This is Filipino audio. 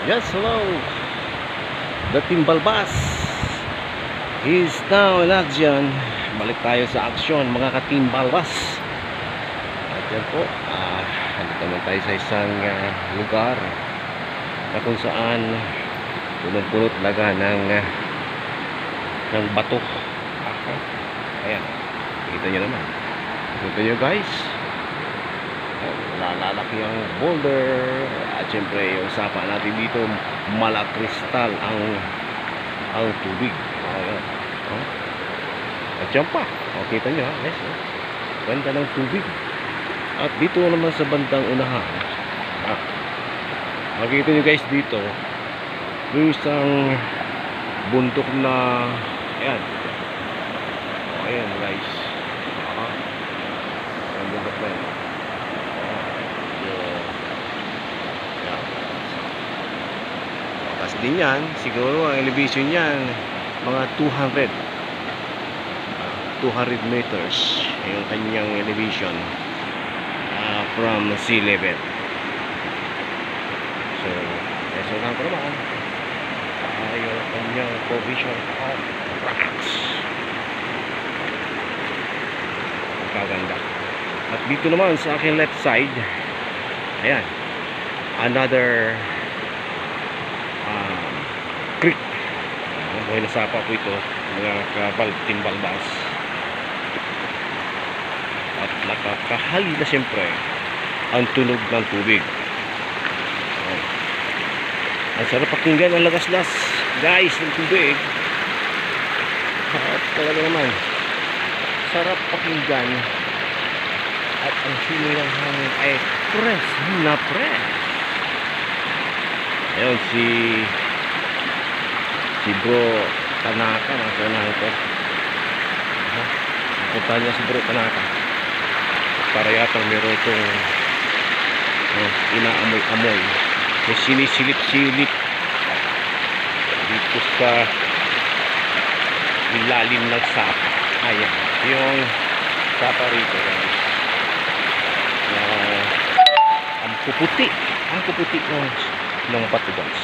Yes, hello. The Timbalbas is now in action. Balik tayo sa aksyon, mga katimbalbas. At yan po, nandito naman tayo sa isang lugar na kung saan punong-puno talaga ng bato. Ayan, kita nyo naman. Kita nyo guys, lalaki ang boulder. At syempre yung usapan natin dito, malakristal ang tubig. Ayan. At yan pa, kita nyo ha guys, ganda ng tubig. At dito naman sa bandang unahan, makikita nyo guys dito yung isang bundok na ayan. Ayan guys, ang bundok na yun. Taas din yan, siguro ang elevation yan mga 200 meters yung kanyang elevation from sea level. So lang ko naman yung kanyang provision of rocks. Kaganda. At dito naman sa aking left side, ayan, another creek. Buhay na sapa po ito, mga Timbalbas. At nakakahali na siyempre ang tunog ng tubig. Ang sarap pakinggan ang lagaslas guys ng tubig. At talaga naman sarap pakinggan. At ang simoy ng hangin ay press na press. Ayun si Bro Tanaka, nasa unahan ko. Punta niya si Bro Tanaka para yatang meron itong inaamoy-amoy, may sinisilip-silip dito sa ilalim ng sapa. Ayan yung sapa rito guys. Ang puputi ng bato guys.